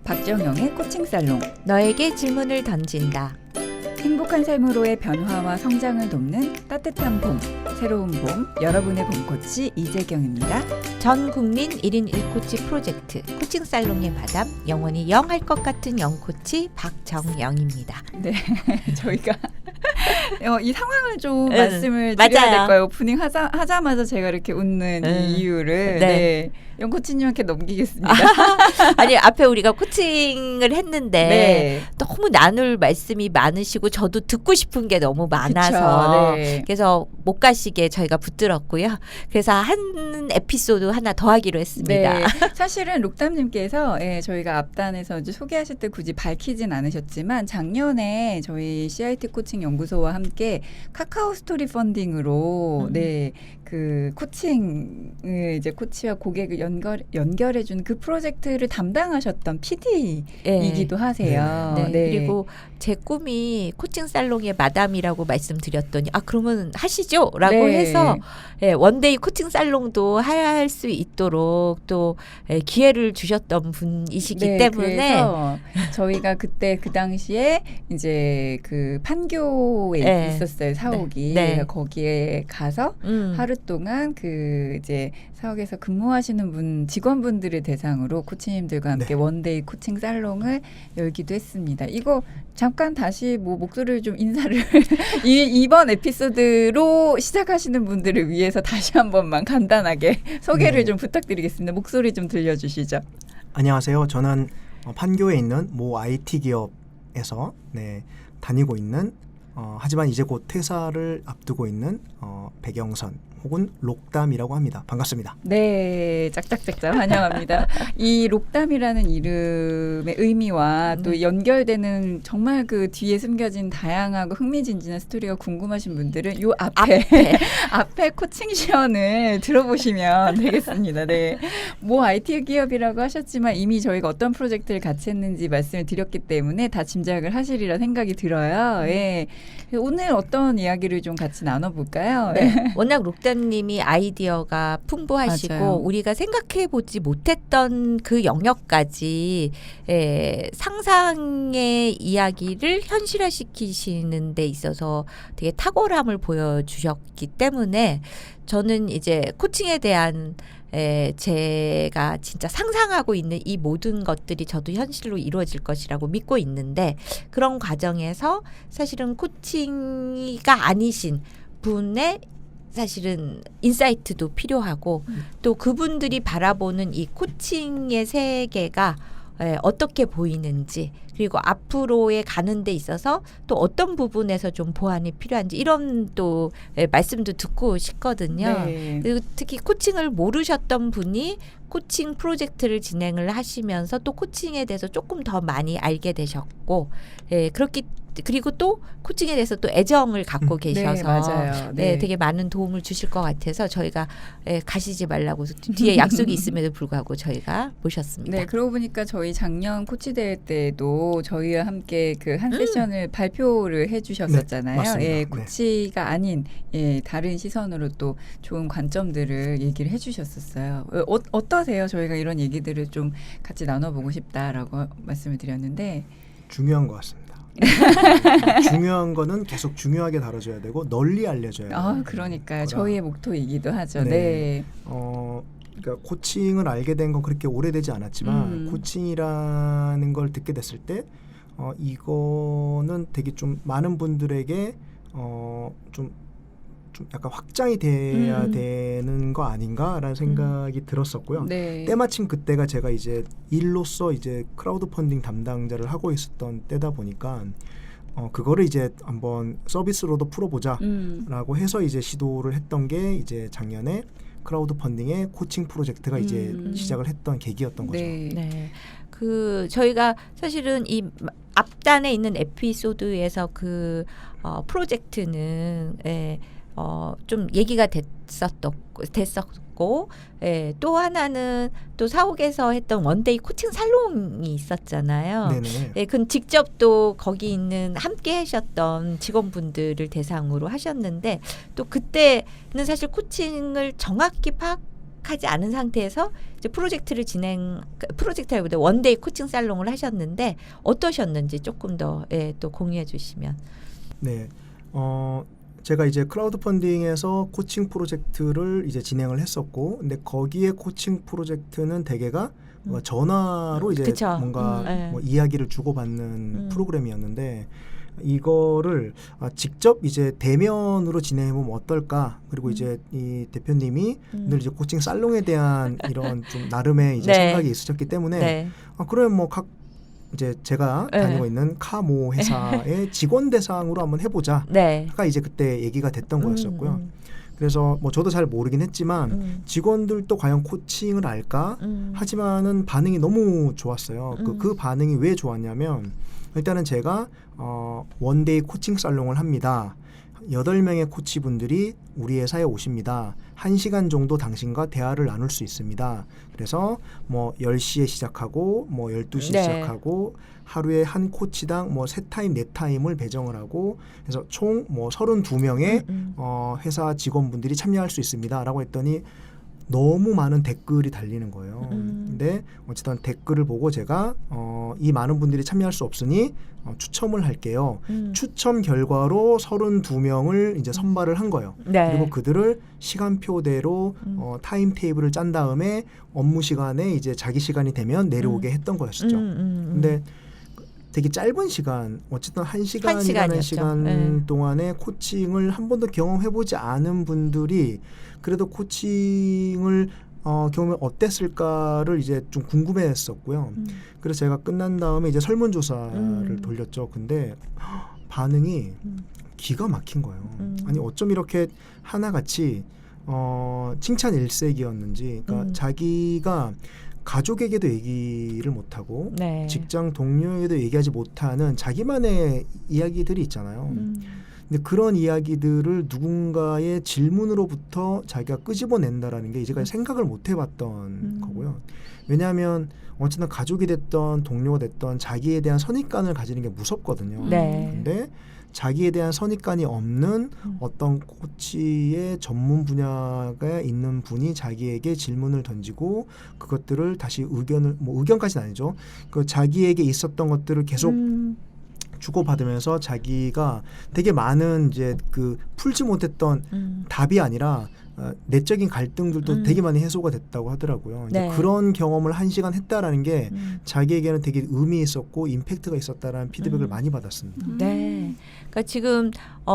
박정영의 코칭 살롱. 너에게 질문을 던진다. 행복한 삶으로의 변화와 성장을 돕는 따뜻한 봄, 새로운 봄, 여러분의 봄코치 이재경입니다. 전 국민 1인 1코치 프로젝트 코칭 살롱의 마담, 영원히 영 할 것 같은 영코치 박정영입니다. 네, 저희가 이 상황을 좀 응, 말씀을 맞아요. 드려야 될 거예요. 오프닝 하자마자 제가 이렇게 웃는 이 이유를 네. 영코치님한테 넘기겠습니다. 아니 앞에 우리가 코칭을 했는데 네. 너무 나눌 말씀이 많으시고 저도 듣고 싶은 게 너무 많아서 그쵸, 네. 그래서 못 가시게 저희가 붙들었고요. 그래서 한 에피소드 하나 더 하기로 했습니다. 네, 사실은 록담님께서 저희가 앞단에서 이제 소개하실 때 굳이 밝히진 않으셨지만 작년에 저희 CIT 코칭 연구소와 함께 카카오 스토리 펀딩으로 그 코칭을 이제 코치와 고객을 연결해준 그 프로젝트를 담당하셨던 PD이기도 하세요. 네. 그리고 제 꿈이 코칭 살롱의 마담이라고 말씀드렸더니 그러면 하시죠라고 해서 원데이 코칭 살롱도 할 수 있도록 또 기회를 주셨던 분이시기 때문에 그래서 저희가 그때 그 당시에 이제 그 판교에 있었어요, 사옥이. 그래서 거기에 가서 하루 동안 그 이제 사옥에서 근무하시는 직원분들을 대상으로 코치님들과 함께 원데이 코칭 살롱을 열기도 했습니다. 이거 잠깐 다시 목소리를 좀 인사를 이번 에피소드로 시작하시는 분들을 위해서 다시 한 번만 간단하게 소개를 좀 부탁드리겠습니다. 목소리 좀 들려주시죠. 안녕하세요. 저는 판교에 있는 모 IT 기업에서 다니고 있는 하지만 이제 곧 퇴사를 앞두고 있는 백영선 혹은 록담이라고 합니다. 반갑습니다. 네, 짝짝짝짝 환영합니다. 이 록담이라는 이름의 의미와 또 연결되는 정말 그 뒤에 숨겨진 다양하고 흥미진진한 스토리가 궁금하신 분들은 요 앞에 코칭 시연을 들어보시면 되겠습니다. 네, 뭐 IT 기업이라고 하셨지만 이미 저희가 어떤 프로젝트를 같이 했는지 말씀을 드렸기 때문에 다 짐작을 하시리라 생각이 들어요. 오늘 어떤 이야기를 좀 같이 나눠볼까요? 워낙 록담님이 아이디어가 풍부하시고 맞아요. 우리가 생각해보지 못했던 그 영역까지 상상의 이야기를 현실화시키시는 데 있어서 되게 탁월함을 보여주셨기 때문에 저는 이제 코칭에 대한 제가 진짜 상상하고 있는 이 모든 것들이 저도 현실로 이루어질 것이라고 믿고 있는데 그런 과정에서 사실은 코칭이가 아니신 분의 사실은 인사이트도 필요하고 또 그분들이 바라보는 이 코칭의 세계가 어떻게 보이는지 그리고 앞으로의 가는 데 있어서 또 어떤 부분에서 좀 보완이 필요한지 이런 또 말씀도 듣고 싶거든요. 그리고 특히 코칭을 모르셨던 분이 코칭 프로젝트를 진행을 하시면서 또 코칭에 대해서 조금 더 많이 알게 되셨고 그리고 또 코칭에 대해서 또 애정을 갖고 계셔서 맞아요. 되게 많은 도움을 주실 것 같아서 저희가 가시지 말라고 뒤에 약속이 있음에도 불구하고 저희가 모셨습니다. 네, 그러고 보니까 저희 작년 코치 대회 때도 저희와 함께 그 한 세션을 발표를 해주셨었잖아요. 맞습니다. 코치가 아닌 다른 시선으로 또 좋은 관점들을 얘기를 해주셨었어요. 어떠세요? 저희가 이런 얘기들을 좀 같이 나눠보고 싶다라고 말씀을 드렸는데 중요한 것 같습니다. 중요한 거는 계속 중요하게 다뤄줘야 되고 널리 알려줘야 돼요. 그러니까요. 저희의 목토이기도 하죠. 그러니까 코칭을 알게 된 건 그렇게 오래되지 않았지만 코칭이라는 걸 듣게 됐을 때 이거는 되게 좀 많은 분들에게 좀 약간 확장이 돼야 되는 거 아닌가라는 생각이 들었었고요. 때마침 그때가 제가 이제 일로서 이제 크라우드 펀딩 담당자를 하고 있었던 때다 보니까 그거를 이제 한번 서비스로도 풀어보자라고 해서 이제 시도를 했던 게 이제 작년에 크라우드 펀딩의 코칭 프로젝트가 이제 시작을 했던 계기였던 거죠. 그 저희가 사실은 이 앞단에 있는 에피소드에서 그 프로젝트는 좀 얘기가 됐었고 또 하나는 또 사옥에서 했던 원데이 코칭 살롱이 있었잖아요. 그건 직접 또 거기 있는 함께 하셨던 직원분들을 대상으로 하셨는데 또 그때는 사실 코칭을 정확히 시작하지 않은 상태에서 이제 프로젝트라기보다 원데이 코칭 살롱을 하셨는데 어떠셨는지 조금 더 또 공유해 주시면. 네. 제가 이제 크라우드 펀딩에서 코칭 프로젝트를 이제 진행을 했었고, 근데 거기에 코칭 프로젝트는 대개가 전화로 이제 그쵸. 뭔가 뭐 이야기를 주고받는 프로그램이었는데, 이거를 직접 이제 대면으로 진행해보면 어떨까? 그리고 이제 이 대표님이 늘 이제 코칭 살롱에 대한 이런 좀 나름의 이제 생각이 있으셨기 때문에 그러면 뭐 각 이제 제가 다니고 있는 카모 회사의 직원 대상으로 한번 해보자가 이제 그때 얘기가 됐던 거였었고요. 그래서 뭐 저도 잘 모르긴 했지만 직원들도 과연 코칭을 알까? 하지만은 반응이 너무 좋았어요. 그 반응이 왜 좋았냐면 일단은 제가 원데이 코칭 살롱을 합니다. 8명의 코치분들이 우리 회사에 오십니다. 1시간 정도 당신과 대화를 나눌 수 있습니다. 그래서 뭐 10시에 시작하고 뭐 12시에 시작하고 하루에 한 코치당 뭐 3타임, 4타임을 배정을 하고 그래서 총 뭐 32명의 회사 직원분들이 참여할 수 있습니다. 라고 했더니 너무 많은 댓글이 달리는 거예요. 근데 어쨌든 댓글을 보고 제가 이 많은 분들이 참여할 수 없으니 추첨을 할게요. 추첨 결과로 32명을 이제 선발을 한 거예요. 그리고 그들을 시간표대로 타임 테이블을 짠 다음에 업무 시간에 이제 자기 시간이 되면 내려오게 했던 거였었죠. 근데 되게 짧은 시간, 어쨌든 1시간이라는 시간 동안에 코칭을 한 번도 경험해보지 않은 분들이 그래도 코칭을 경험해 어땠을까를 이제 좀 궁금해했었고요. 그래서 제가 끝난 다음에 이제 설문조사를 돌렸죠. 근데 반응이 기가 막힌 거예요. 아니 어쩜 이렇게 하나같이 칭찬 일색이었는지, 그러니까 자기가 가족에게도 얘기를 못하고 직장 동료에게도 얘기하지 못하는 자기만의 이야기들이 있잖아요. 근데 그런 이야기들을 누군가의 질문으로부터 자기가 끄집어낸다라는 게 이제까지 생각을 못 해봤던 거고요. 왜냐하면 어쨌든 가족이 됐던 동료가 됐던 자기에 대한 선입관을 가지는 게 무섭거든요. 근데 자기에 대한 선입관이 없는 어떤 코치의 전문 분야가 있는 분이 자기에게 질문을 던지고 그것들을 다시 의견까지는 아니죠. 그 자기에게 있었던 것들을 계속 주고받으면서 자기가 되게 많은 이제 그 풀지 못했던 답이 아니라 내적인 갈등들도 되게 많이 해소가 됐다고 하더라고요. 이제 그런 경험을 1시간 했다라는 게 자기에게는 되게 의미 있었고 임팩트가 있었다라는 피드백을 많이 받았습니다. 그러니까 지금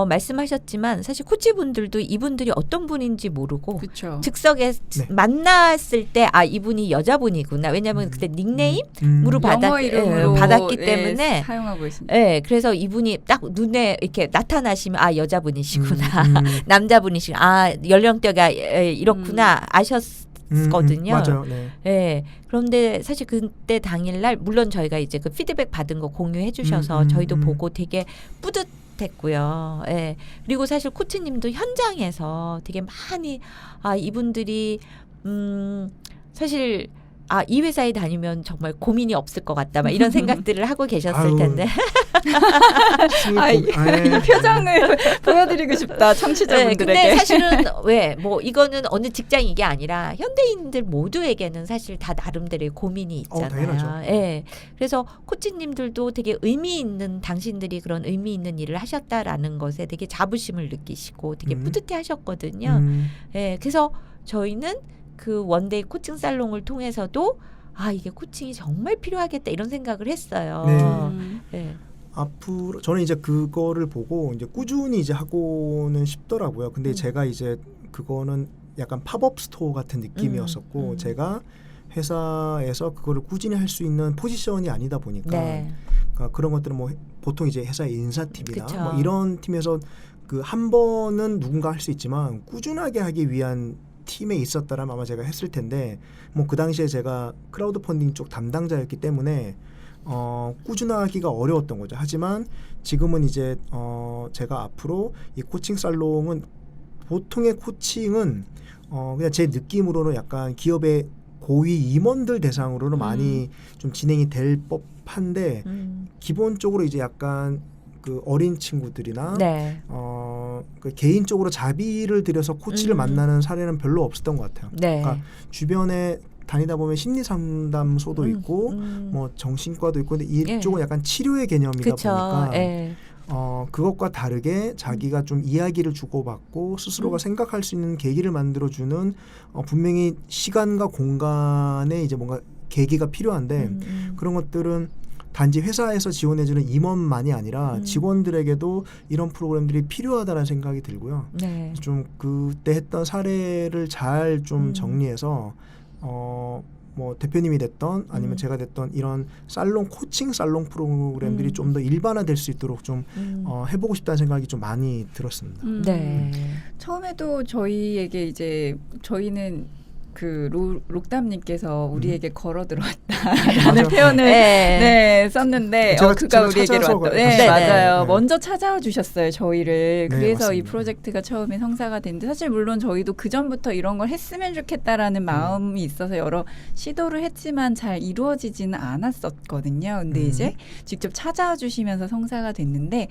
말씀하셨지만 사실 코치분들도 이분들이 어떤 분인지 모르고 즉석에 만났을 때 이분이 여자분이구나. 왜냐하면 그때 닉네임으로 받았기 때문에 사용하고 있습니다. 그래서 이분이 딱 눈에 이렇게 나타나시면 여자분이시구나. 남자분이시구나. 연령대가 이렇구나 아셨거든요. 맞아요. 그런데 사실 그때 당일날 물론 저희가 이제 그 피드백 받은 거 공유해 주셔서 저희도 보고 되게 뿌듯했고요. 그리고 사실 코치님도 현장에서 되게 많이 이분들이 사실 이 회사에 다니면 정말 고민이 없을 것 같다. 막 이런 생각들을 하고 계셨을 텐데. 이 표정을 보여드리고 싶다. 청취자분들에게. 근데 사실은 이거는 어느 직장 이게 아니라 현대인들 모두에게는 사실 다 나름대로의 고민이 있잖아요. 당연하죠. 그래서 코치님들도 되게 의미 있는 당신들이 그런 의미 있는 일을 하셨다라는 것에 되게 자부심을 느끼시고 되게 뿌듯해하셨거든요. 그래서 저희는 그 원데이 코칭 살롱을 통해서도 이게 코칭이 정말 필요하겠다 이런 생각을 했어요. 앞으로 저는 이제 그거를 보고 이제 꾸준히 이제 하고는 싶더라고요. 근데 제가 이제 그거는 약간 팝업 스토어 같은 느낌이었었고 제가 회사에서 그거를 꾸준히 할 수 있는 포지션이 아니다 보니까 그러니까 그런 것들은 뭐 보통 이제 회사의 인사팀이나 뭐 이런 팀에서 그 한 번은 누군가 할 수 있지만 꾸준하게 하기 위한 팀에 있었다라면 아마 제가 했을 텐데 뭐 그 당시에 제가 크라우드 펀딩 쪽 담당자였기 때문에 꾸준하기가 어려웠던 거죠. 하지만 지금은 이제 제가 앞으로 이 코칭 살롱은 보통의 코칭은 그냥 제 느낌으로는 약간 기업의 고위 임원들 대상으로는 많이 좀 진행이 될 법한데 기본적으로 이제 약간 그 어린 친구들이나 그 개인적으로 자비를 들여서 코치를 만나는 사례는 별로 없었던 것 같아요. 네. 그러니까 주변에 다니다 보면 심리 상담소도 있고 뭐 정신과도 있고 근데 이쪽은 예. 약간 치료의 개념이다 그쵸. 보니까 예. 그것과 다르게 자기가 좀 이야기를 주고받고 스스로가 생각할 수 있는 계기를 만들어주는 분명히 시간과 공간에 이제 뭔가 계기가 필요한데 그런 것들은 단지 회사에서 지원해주는 임원만이 아니라 직원들에게도 이런 프로그램들이 필요하다는 생각이 들고요. 네. 좀 그때 했던 사례를 잘 좀 정리해서 뭐 대표님이 됐던 아니면 제가 됐던 이런 코칭 살롱 프로그램들이 좀 더 일반화될 수 있도록 좀 해보고 싶다는 생각이 좀 많이 들었습니다. 네. 처음에도 저희에게 이제 저희는 그 록담님께서 우리에게 걸어 들어왔다라는 표현을 네, 썼는데 그가 우리에게로 왔다. 네, 맞아요. 네. 먼저 찾아와 주셨어요, 저희를. 네, 그래서 맞습니다. 이 프로젝트가 처음에 성사가 됐는데 사실 물론 저희도 그 전부터 이런 걸 했으면 좋겠다라는 마음이 있어서 여러 시도를 했지만 잘 이루어지지는 않았었거든요. 근데 이제 직접 찾아와 주시면서 성사가 됐는데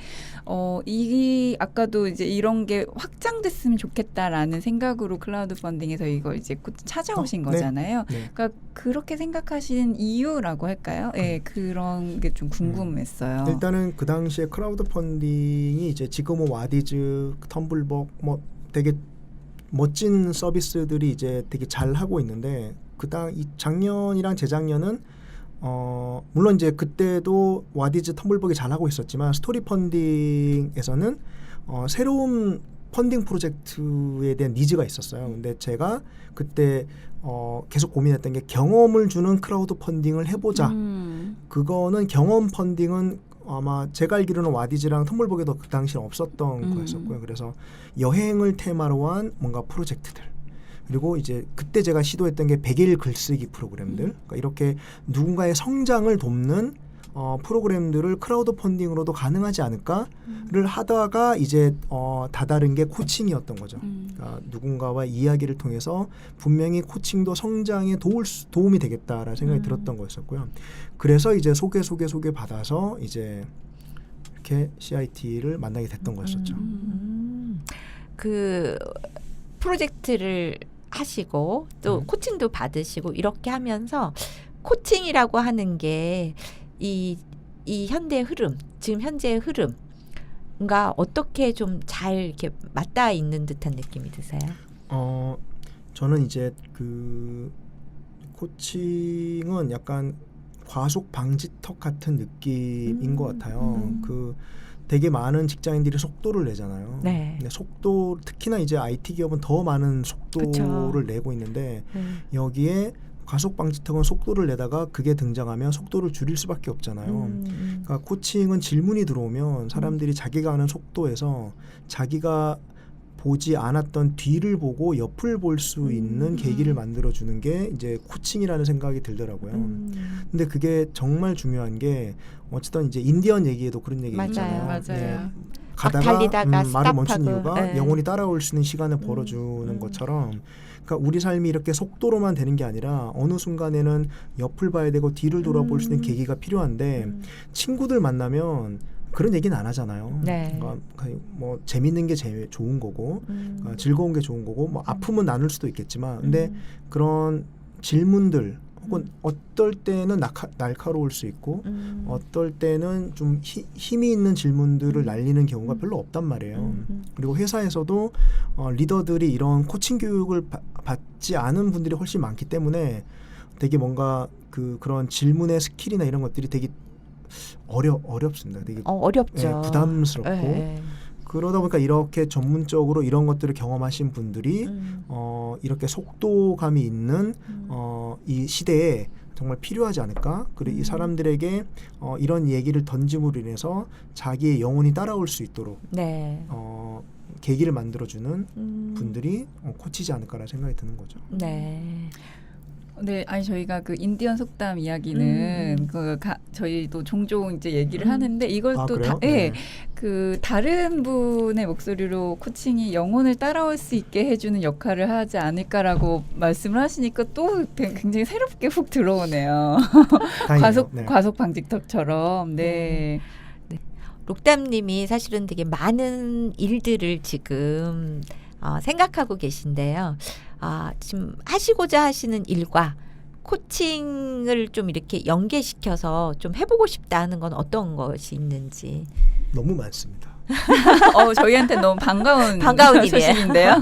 이 아까도 이제 이런 게 확장됐으면 좋겠다라는 생각으로 클라우드 펀딩에서 이걸 이제 찾아오신 거잖아요. 네. 그러니까 그렇게 생각하신 이유라고 할까요? 네, 그런 게 좀 궁금했어요. 일단은 그 당시에 크라우드 펀딩이 이제 지금은 와디즈, 텀블벅 뭐 되게 멋진 서비스들이 이제 되게 잘 하고 있는데 작년이랑 재작년은 물론 이제 그때도 와디즈, 텀블벅이 잘 하고 있었지만 스토리 펀딩에서는 새로운 펀딩 프로젝트에 대한 니즈가 있었어요. 근데 제가 그때 계속 고민했던 게 경험을 주는 크라우드 펀딩을 해보자. 그거는 경험 펀딩은 아마 제가 알기로는 와디즈랑 텀블벅에도 그 당시에 없었던 거였었고요. 그래서 여행을 테마로 한 뭔가 프로젝트들. 그리고 이제 그때 제가 시도했던 게 100일 글쓰기 프로그램들. 그러니까 이렇게 누군가의 성장을 돕는 프로그램들을 크라우드 펀딩으로도 가능하지 않을까를 하다가 이제 다다른 게 코칭이었던 거죠. 그러니까 누군가와 이야기를 통해서 분명히 코칭도 성장에 도움이 되겠다라는 생각이 들었던 거였었고요. 그래서 이제 소개 받아서 이제 이렇게 CIT를 만나게 됐던 거였었죠. 그 프로젝트를 하시고 또 코칭도 받으시고 이렇게 하면서 코칭이라고 하는 게 이 현대의 흐름, 지금 현재의 흐름과 어떻게 좀 잘 이렇게 맞닿아 있는 듯한 느낌이 드세요? 저는 이제 그 코칭은 약간 과속 방지턱 같은 느낌인 것 같아요. 그 되게 많은 직장인들이 속도를 내잖아요. 네. 근데 특히나 이제 IT 기업은 더 많은 속도를 내고 있는데 여기에 과속 방지턱은 속도를 내다가 그게 등장하면 속도를 줄일 수밖에 없잖아요. 그러니까 코칭은 질문이 들어오면 사람들이 자기가 아는 속도에서 자기가 보지 않았던 뒤를 보고 옆을 볼 수 있는 계기를 만들어주는 게 이제 코칭이라는 생각이 들더라고요. 근데 그게 정말 중요한 게 어쨌든 이제 인디언 얘기에도 그런 얘기 있잖아요. 맞아요. 네. 가다가 말을 멈춘 이유가 네. 영혼이 따라올 수 있는 시간을 벌어주는 것처럼 그러니까 우리 삶이 이렇게 속도로만 되는 게 아니라 어느 순간에는 옆을 봐야 되고 뒤를 돌아볼 수 있는 계기가 필요한데 친구들 만나면 그런 얘기는 안 하잖아요. 네. 그러니까 뭐 재밌는 게 제일 좋은 거고 그러니까 즐거운 게 좋은 거고 뭐 아픔은 나눌 수도 있겠지만 근데 그런 질문들 혹은 어떨 때는 날카로울 수 있고 어떨 때는 좀 힘이 있는 질문들을 날리는 경우가 별로 없단 말이에요. 그리고 회사에서도 리더들이 이런 코칭 교육을 받지 않은 분들이 훨씬 많기 때문에 되게 뭔가 그런 질문의 스킬이나 이런 것들이 되게 어렵습니다. 되게 어렵죠. 예, 부담스럽고 그러다 보니까 이렇게 전문적으로 이런 것들을 경험하신 분들이 이렇게 속도감이 있는 이 시대에 정말 필요하지 않을까? 그리고 이 사람들에게 이런 얘기를 던짐으로 인해서 자기의 영혼이 따라올 수 있도록 네. 계기를 만들어주는 분들이 코치지 않을까라는 생각이 드는 거죠. 네. 네, 아니 저희가 그 인디언 속담 이야기는 저희도 종종 이제 얘기를 하는데 이걸 또 그 다른 분의 목소리로 코칭이 영혼을 따라올 수 있게 해주는 역할을 하지 않을까라고 말씀을 하시니까 또 굉장히 새롭게 훅 들어오네요. 과속 방지턱처럼. 네. 록담님이 사실은 되게 많은 일들을 지금 생각하고 계신데요. 지금 하시고자 하시는 일과 코칭을 좀 이렇게 연계시켜서 좀 해보고 싶다 하는 건 어떤 것이 있는지. 너무 많습니다. 저희한테 너무 반가운 소식인데요.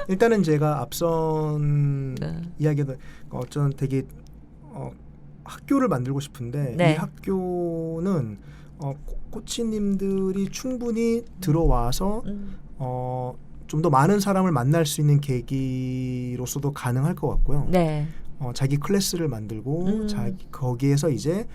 일단은 제가 앞선 이야기도 어쩐 되게 학교를 만들고 싶은데 이 학교는 코치님들이 충분히 들어와서 좀 더 많은 사람을 만날 수 있는 계기로서도 가능할 것 같고요. 네. 자기 클래스를 만들고 거기에서 이제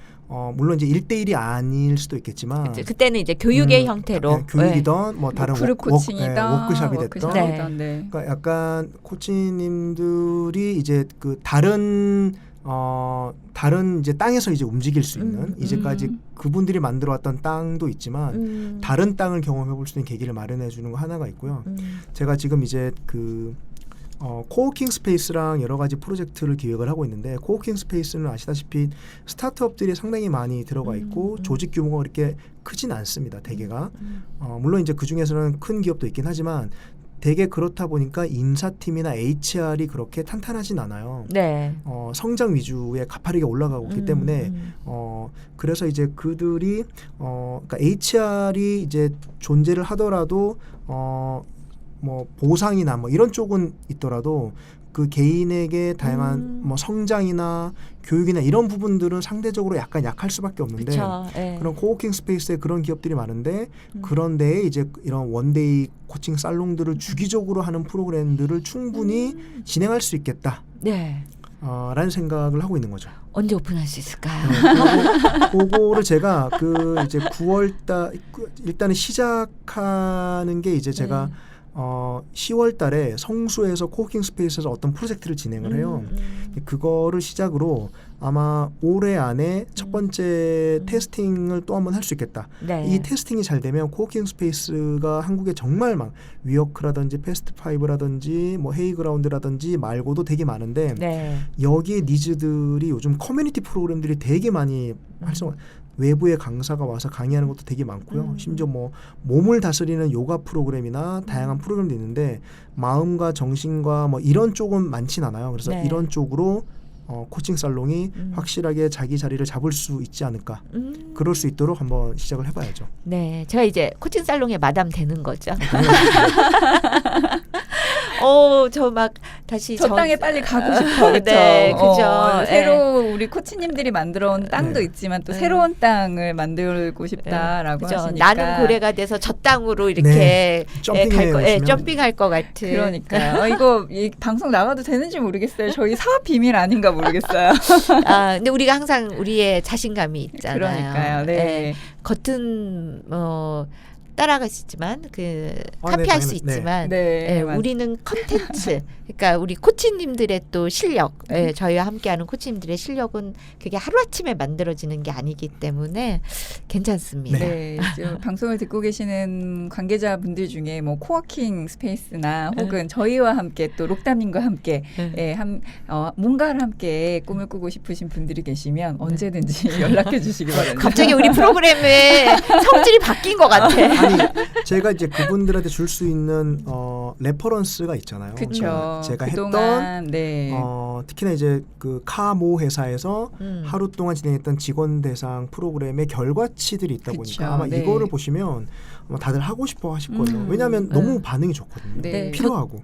물론 이제 1대1이 아닐 수도 있겠지만 그때는 이제 교육의 형태로 교육이든 뭐 다른 그룹 코칭이든 워크샵이 됐던 그러니까 약간 코치님들이 이제 그 다른 이제 땅에서 이제 움직일 수 있는 이제까지 그분들이 만들어왔던 땅도 있지만 다른 땅을 경험해볼 수 있는 계기를 마련해 주는 거 하나가 있고요. 제가 지금 이제 그 코워킹 스페이스랑 여러 가지 프로젝트를 기획을 하고 있는데 코워킹 스페이스는 아시다시피 스타트업들이 상당히 많이 들어가 있고 조직 규모가 그렇게 크진 않습니다. 대개가 물론 이제 그 중에서는 큰 기업도 있긴 하지만 되게 그렇다 보니까 인사팀이나 HR이 그렇게 탄탄하진 않아요. 네. 성장 위주의 가파르게 올라가고 있기 때문에 그래서 이제 그들이 그러니까 HR이 이제 존재를 하더라도 뭐 보상이나 뭐 이런 쪽은 있더라도 그 개인에게 다양한 뭐 성장이나 교육이나 이런 부분들은 상대적으로 약간 약할 수밖에 없는데 그런 코워킹 스페이스에 그런 기업들이 많은데 그런 데에 이제 이런 원데이 코칭 살롱들을 주기적으로 하는 프로그램들을 충분히 진행할 수 있겠다. 네. 라는 생각을 하고 있는 거죠. 언제 오픈할 수 있을까요? 그거를 제가 그 이제 9월달 일단은 시작하는 게 이제 제가 10월 달에 성수에서 코워킹 스페이스에서 어떤 프로젝트를 진행을 해요. 그거를 시작으로 아마 올해 안에 첫 번째 테스팅을 또 한번 할 수 있겠다. 네. 이 테스팅이 잘 되면 코워킹 스페이스가 한국에 정말 막 위워크라든지 패스트5라든지 뭐 헤이그라운드라든지 말고도 되게 많은데 여기에 니즈들이 요즘 커뮤니티 프로그램들이 되게 많이 활성화 외부의 강사가 와서 강의하는 것도 되게 많고요. 심지어 뭐 몸을 다스리는 요가 프로그램이나 다양한 프로그램도 있는데 마음과 정신과 뭐 이런 쪽은 많진 않아요. 그래서 이런 쪽으로 코칭 살롱이 확실하게 자기 자리를 잡을 수 있지 않을까. 그럴 수 있도록 한번 시작을 해봐야죠. 네, 제가 이제 코칭 살롱의 마담 되는 거죠. 저 막 다시 저 땅에 빨리 가고 싶어. 그렇죠. 네, 그죠. 새로 우리 코치님들이 만들어온 땅도 있지만 또 새로운 땅을 만들고 싶다라고 하시니까 나는 고래가 돼서 저 땅으로 이렇게 점핑할 것 같은. 그러니까요. 이거 이 방송 나가도 되는지 모르겠어요. 저희 사업 비밀 아닌가 모르겠어요. 근데 우리가 항상 우리의 자신감이 있잖아요. 그러니까요. 네. 겉은 따라가시지만 카피할 수 있지만 우리는 컨텐츠 그러니까 우리 코치님들의 또 실력 저희와 함께하는 코치님들의 실력은 그게 하루아침에 만들어지는 게 아니기 때문에 괜찮습니다. 네, 방송을 듣고 계시는 관계자분들 중에 뭐 코워킹 스페이스나 혹은 저희와 함께 또 록담님과 함께 뭔가를 함께 꿈을 꾸고 싶으신 분들이 계시면 언제든지 연락해 주시기 바랍니다. 갑자기 우리 프로그램의 성질이 바뀐 것 같아. 제가 이제 그분들한테 줄 수 있는 레퍼런스가 있잖아요. 그렇죠. 그러니까 제가 그동안, 했던 특히나 이제 그 카모 회사에서 하루 동안 진행했던 직원 대상 프로그램의 결과치들이 있다 보니까 아마 이거를 보시면 다들 하고 싶어 하실 거예요. 왜냐하면 너무 반응이 좋거든요. 필요하고.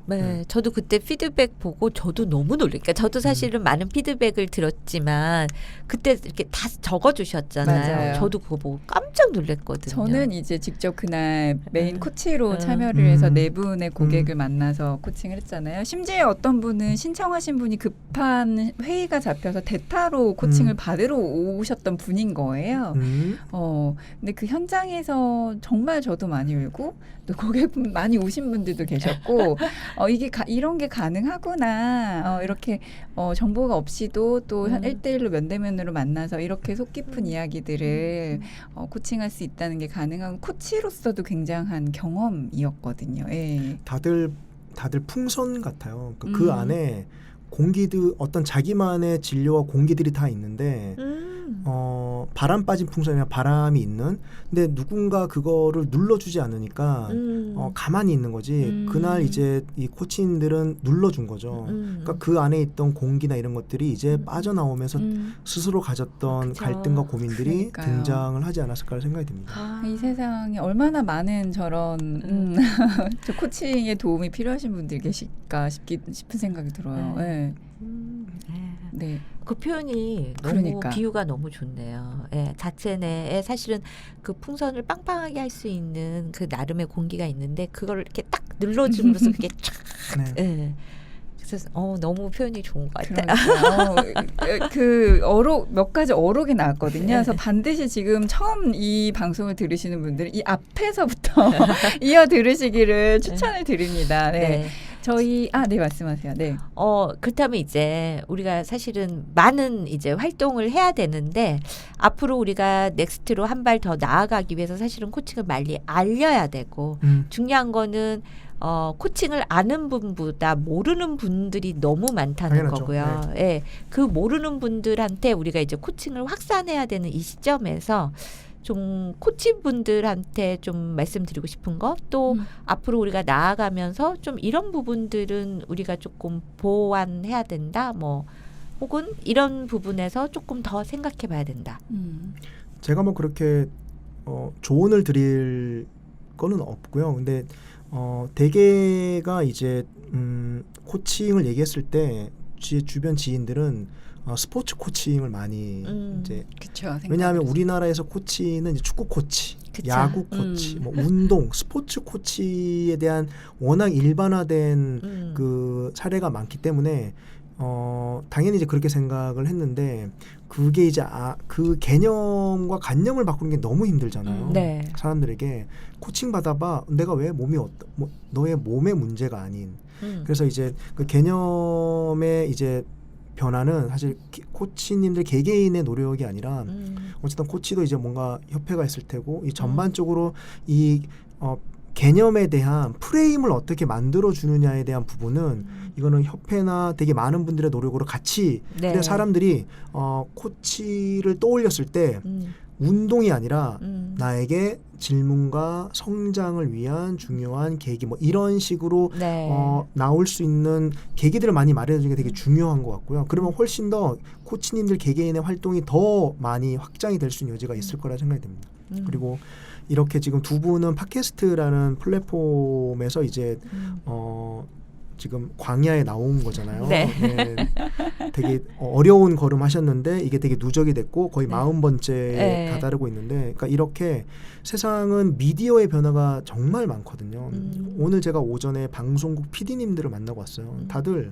저도 그때 피드백 보고 저도 너무 놀랐어요. 그러니까 저도 사실은 많은 피드백을 들었지만 그때 이렇게 다 적어주셨잖아요. 맞아요. 저도 그거 보고 깜짝 놀랐거든요. 저는 이제 직접 그날 메인 코치로 참여를 해서 4분의 고객을 만나서 코칭을 했잖아요. 심지어 어떤 분은 신청하신 분이 급한 회의가 잡혀서 대타로 코칭을 받으러 오셨던 분인 거예요. 근데 그 현장에서 정말 저도 많이 울고 또 고객분 많이 오신 분들도 계셨고 이게 이런 게 가능하구나. 이렇게 정보가 없이도 또 1대1로 면대면으로 만나서 이렇게 속 깊은 이야기들을 코칭할 수 있다는 게 가능한 코치로서도 굉장한 경험이었거든요. 예. 다들 풍선 같아요. 그 안에 공기들 어떤 자기만의 진료와 공기들이 다 있는데 바람 빠진 풍선이나 바람이 있는 근데 누군가 그거를 눌러주지 않으니까 가만히 있는 거지. 그날 이제 이 코치님들은 눌러준 거죠. 그러니까 그 안에 있던 공기나 이런 것들이 이제 빠져나오면서 스스로 가졌던 그쵸. 갈등과 고민들이 그러니까요. 등장을 하지 않았을까 생각이 듭니다. 이 세상에 얼마나 많은 저런 저 코칭에 도움이 필요하신 분들이 계실까 싶은 생각이 들어요. 네. 네. 그 표현이 너무 그러니까. 비유가 너무 좋네요. 예, 자체 내에 사실은 그 풍선을 빵빵하게 할 수 있는 그 나름의 공기가 있는데 그걸 이렇게 딱 눌러줌으로써 그게 쫙. 네. 예. 그래서 너무 표현이 좋은 것 같아요. 그 어록 몇 가지 어록이 나왔거든요. 그래서 반드시 지금 처음 이 방송을 들으시는 분들은 이 앞에서부터 이어 들으시기를 추천을 드립니다. 네. 네. 저희 네 말씀하세요. 네. 그렇다면 이제 우리가 사실은 많은 이제 활동을 해야 되는데 앞으로 우리가 넥스트로 한 발 더 나아가기 위해서 사실은 코칭을 많이 알려야 되고 중요한 거는 코칭을 아는 분보다 모르는 분들이 너무 많다는 당연하죠. 거고요. 네. 예, 그 모르는 분들한테 우리가 이제 코칭을 확산해야 되는 이 시점에서 좀 코치분들한테 좀 말씀드리고 싶은 거 또 앞으로 우리가 나아가면서 좀 이런 부분들은 우리가 조금 보완해야 된다 뭐 혹은 이런 부분에서 조금 더 생각해 봐야 된다. 제가 뭐 그렇게 조언을 드릴 거는 없고요. 근데 대개가 이제 코칭을 얘기했을 때 제 주변 지인들은 스포츠 코칭을 많이 이제 그쵸, 왜냐하면 우리나라에서 코치는 이제 축구 코치, 그쵸. 야구 코치, 뭐 운동, 스포츠 코치에 대한 워낙 일반화된 그 사례가 많기 때문에 당연히 이제 그렇게 생각을 했는데 그게 이제 그 개념과 관념을 바꾸는 게 너무 힘들잖아요. 네. 사람들에게 코칭 받아봐. 내가 왜 몸이 너의 몸의 문제가 아닌. 그래서 이제 그 개념의 이제 변화는 사실 코치님들 개개인의 노력이 아니라 어쨌든 코치도 이제 뭔가 협회가 있을 테고 이 전반적으로 이 개념에 대한 프레임을 어떻게 만들어 주느냐에 대한 부분은 이거는 협회나 되게 많은 분들의 노력으로 같이 네. 그래서 사람들이 코치를 떠올렸을 때 운동이 아니라 나에게 질문과 성장을 위한 중요한 계기 뭐 이런 식으로 네. 나올 수 있는 계기들을 많이 마련해 주는 게 되게 중요한 것 같고요. 그러면 훨씬 더 코치님들 개개인의 활동이 더 많이 확장이 될 수 있는 여지가 있을 거라 생각이 듭니다. 그리고 이렇게 지금 두 분은 팟캐스트라는 플랫폼에서 이제 지금 광야에 나온 거잖아요. 네. 네. 되게 어려운 걸음 하셨는데 이게 되게 누적이 됐고 거의 40번째에 네. 다다르고 있는데 그러니까 이렇게 세상은 미디어의 변화가 정말 많거든요. 오늘 제가 오전에 방송국 PD님들을 만나고 왔어요. 다들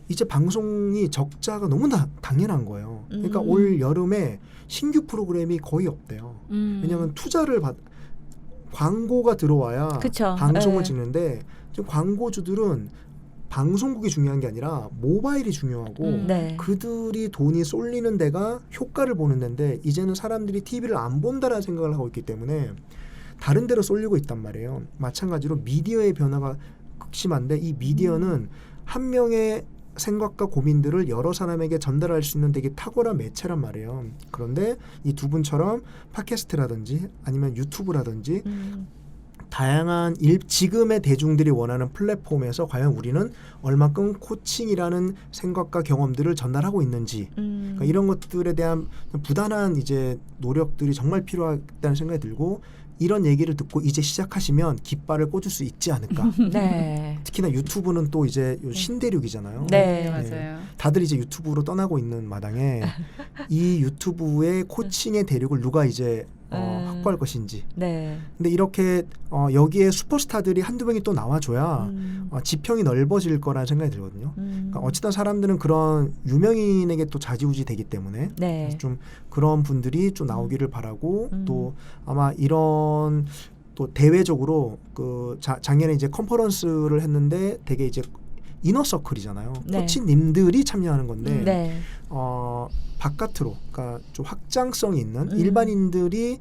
이제 방송이 적자가 너무나 당연한 거예요. 그러니까 올 여름에 신규 프로그램이 거의 없대요. 왜냐하면 투자를 광고가 들어와야 그쵸. 방송을 네. 찍는데 지금 광고주들은 방송국이 중요한 게 아니라 모바일이 중요하고 네. 그들이 돈이 쏠리는 데가 효과를 보는 데인데 이제는 사람들이 TV를 안 본다라는 생각을 하고 있기 때문에 다른 데로 쏠리고 있단 말이에요. 마찬가지로 미디어의 변화가 극심한데 이 미디어는 한 명의 생각과 고민들을 여러 사람에게 전달할 수 있는 되게 탁월한 매체란 말이에요. 그런데 이 두 분처럼 팟캐스트라든지 아니면 유튜브라든지 다양한 지금의 대중들이 원하는 플랫폼에서 과연 우리는 얼마큼 코칭이라는 생각과 경험들을 전달하고 있는지 그러니까 이런 것들에 대한 부단한 이제 노력들이 정말 필요하다는 생각이 들고 이런 얘기를 듣고 이제 시작하시면 깃발을 꽂을 수 있지 않을까. 네. 특히나 유튜브는 또 이제 신대륙이잖아요. 네. 맞아요. 다들 이제 유튜브로 떠나고 있는 마당에 이 유튜브의 코칭의 대륙을 누가 이제 확보할 것인지. 네. 근데 이렇게 여기에 슈퍼스타들이 한두 명이 또 나와줘야 지평이 넓어질 거라는 생각이 들거든요. 그러니까 어쨌든 사람들은 그런 유명인에게 또 좌지우지 되기 때문에 네. 좀 그런 분들이 좀 나오기를 바라고 또 아마 이런 또 대외적으로 그 작년에 이제 컨퍼런스를 했는데 되게 이제 이너서클이잖아요. 네. 코치님들이 참여하는 건데 네. 바깥으로, 그러니까 좀 확장성이 있는 일반인들이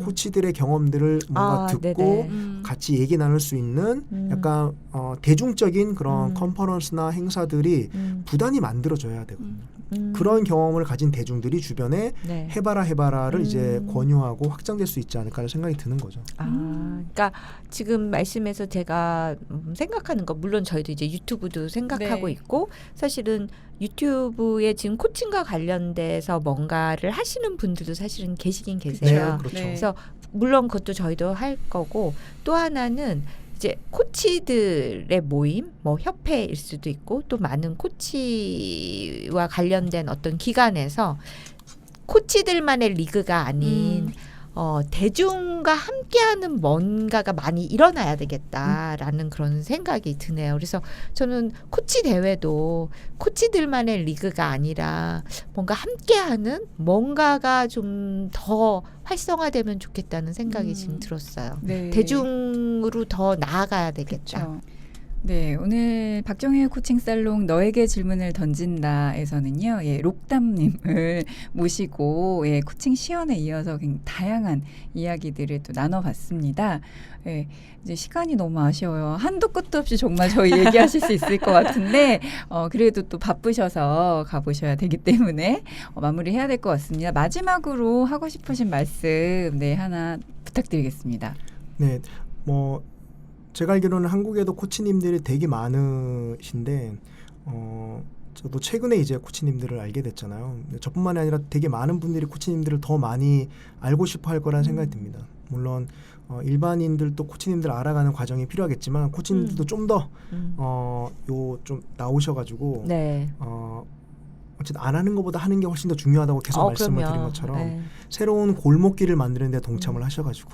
코치들의 경험들을 뭔가 듣고 같이 얘기 나눌 수 있는 약간 대중적인 그런 컨퍼런스나 행사들이 부단히 만들어져야 되거든요. 그런 경험을 가진 대중들이 주변에 네. 해봐라를 이제 권유하고 확장될 수 있지 않을까 하는 생각이 드는 거죠. 그러니까 지금 말씀에서 제가 생각하는 거, 물론 저희도 이제 유튜브도 생각하고 네. 있고, 사실은 유튜브에 지금 코칭과 관련돼서 뭔가를 하시는 분들도 사실은 계시긴 계세요. 네, 그렇죠. 네. 그래서 물론 그것도 저희도 할 거고, 또 하나는 이제 코치들의 모임, 뭐 협회일 수도 있고, 또 많은 코치와 관련된 어떤 기관에서 코치들만의 리그가 아닌 대중과 함께하는 뭔가가 많이 일어나야 되겠다라는 그런 생각이 드네요. 그래서 저는 코치 대회도 코치들만의 리그가 아니라 뭔가 함께하는 뭔가가 좀 더 활성화되면 좋겠다는 생각이 지금 들었어요. 네. 대중으로 더 나아가야 되겠다. 그쵸. 네, 오늘 박정희의 코칭 살롱 너에게 질문을 던진다에서는요, 록담님을 모시고 코칭 시연에 이어서 다양한 이야기들을 또 나눠봤습니다. 이제 시간이 너무 아쉬워요. 한도 끝도 없이 정말 저희 얘기하실 수 있을 것 같은데 그래도 또 바쁘셔서 가보셔야 되기 때문에 마무리해야 될 것 같습니다. 마지막으로 하고 싶으신 말씀 하나 부탁드리겠습니다. 네, 제가 알기로는 한국에도 코치님들이 되게 많으신데 저도 최근에 이제 코치님들을 알게 됐잖아요. 저뿐만이 아니라 되게 많은 분들이 코치님들을 더 많이 알고 싶어 할 거라는 생각이 듭니다. 물론 일반인들도 코치님들 알아가는 과정이 필요하겠지만 코치님들도 좀 더 좀 나오셔가지고 네. 어쨌든 안 하는 것보다 하는 게 훨씬 더 중요하다고 계속 말씀을 드린 것처럼 새로운 골목길을 만드는 데 동참을 하셔가지고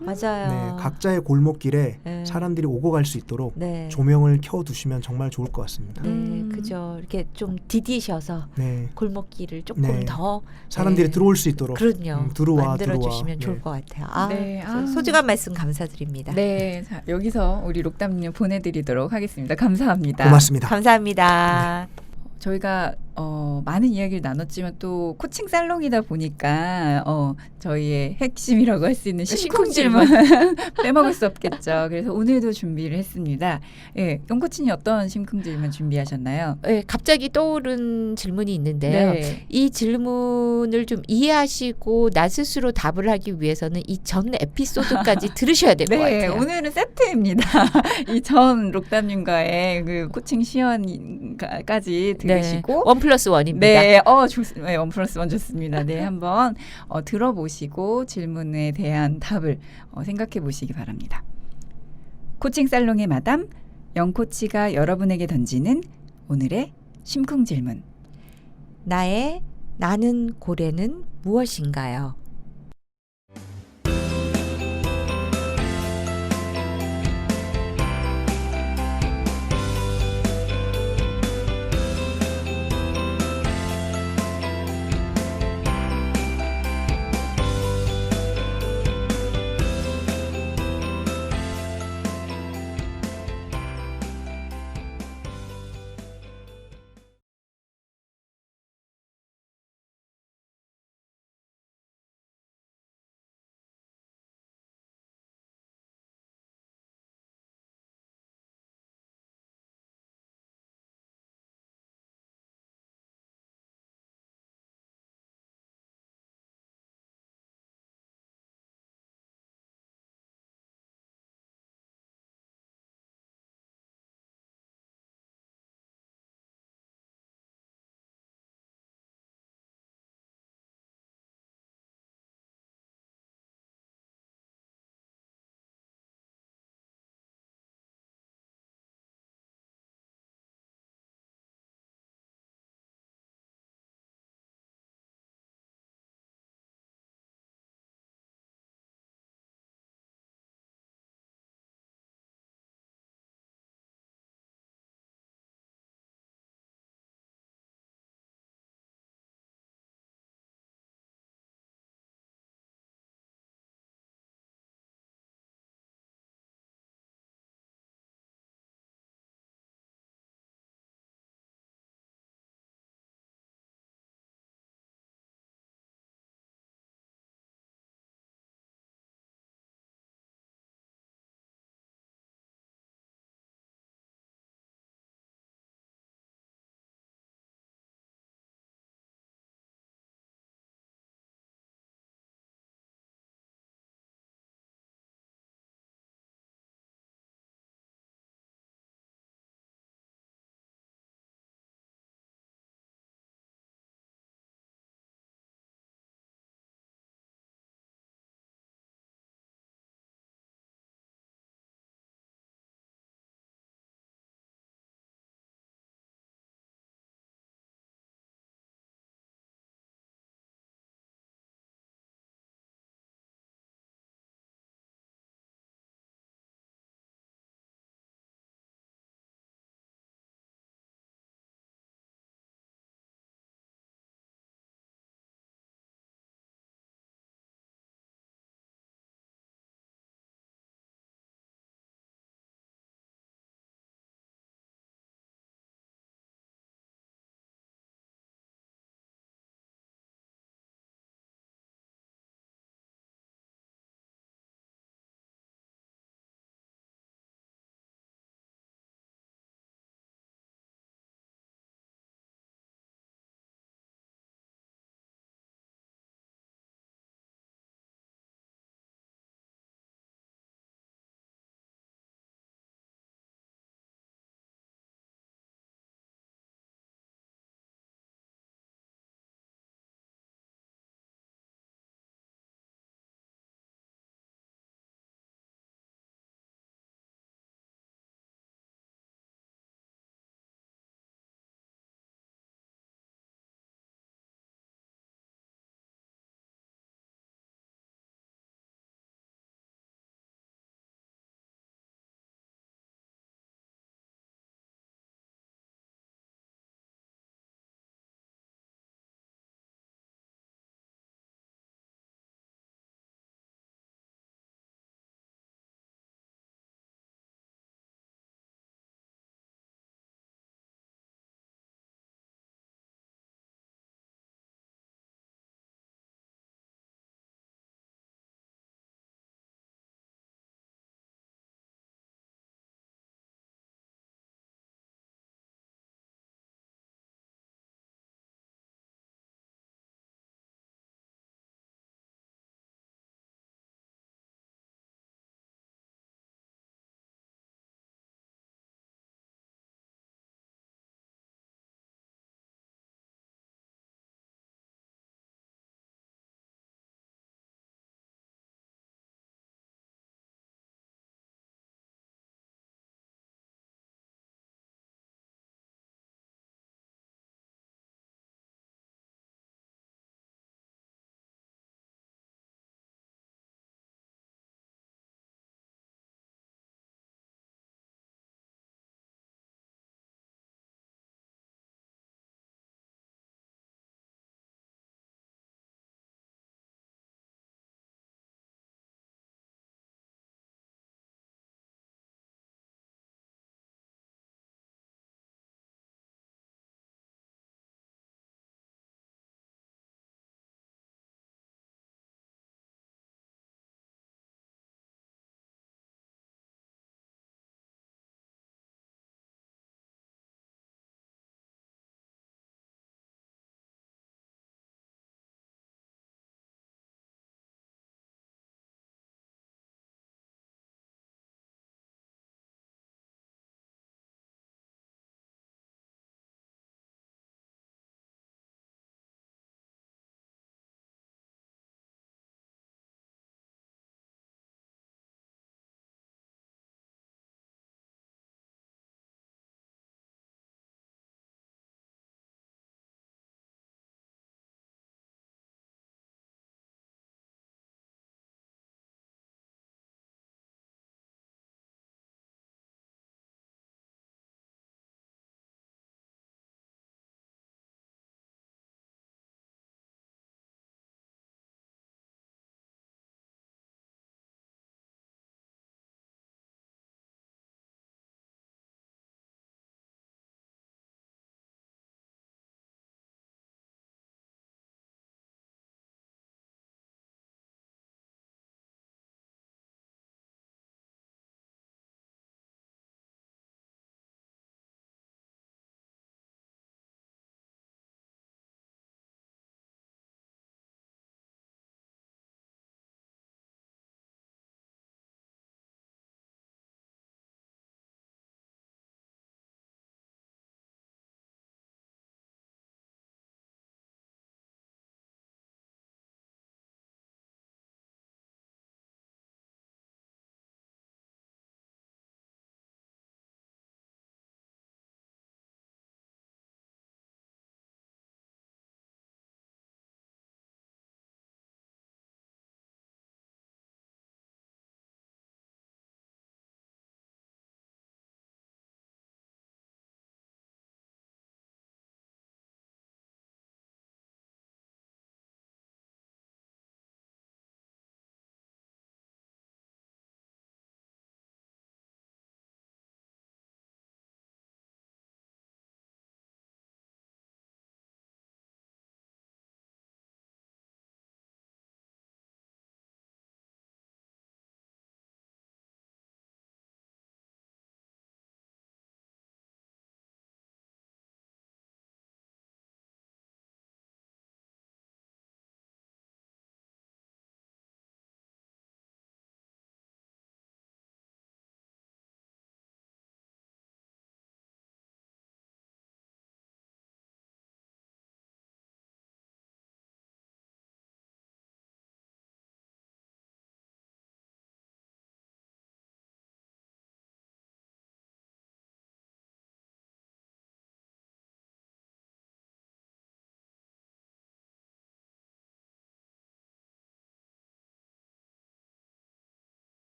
맞아요. 네, 각자의 골목길에 사람들이 오고 갈 수 있도록 조명을 켜두시면 정말 좋을 것 같습니다. 네, 그죠. 이렇게 좀 디디셔서 골목길을 조금 더 사람들이 들어올 수 있도록 만들어주시면 좋을 것 같아요. 소중한 말씀 감사드립니다. 네, 자, 여기서 우리 록담님 보내드리도록 하겠습니다. 감사합니다. 고맙습니다. 감사합니다. 저희가 많은 이야기를 나눴지만 또 코칭 살롱이다 보니까 저희의 핵심이라고 할 수 있는 심쿵 질문 빼먹을 수 없겠죠. 그래서 오늘도 준비를 했습니다. 용코치님 어떤 심쿵 질문 준비하셨나요? 네, 갑자기 떠오른 질문이 있는데요. 이 질문을 좀 이해하시고 나 스스로 답을 하기 위해서는 이 전 에피소드까지 들으셔야 될 것 같아요. 오늘은 세트입니다. 이 전 록담님과의 그 코칭 시연까지 들으시고 1+1입니다. 네, 1+1 좋습니다. 네, 한번 들어보시고 질문에 대한 답을 생각해 보시기 바랍니다. 코칭 살롱의 마담, 영코치가 여러분에게 던지는 오늘의 심쿵 질문. 나는 고래는 무엇인가요?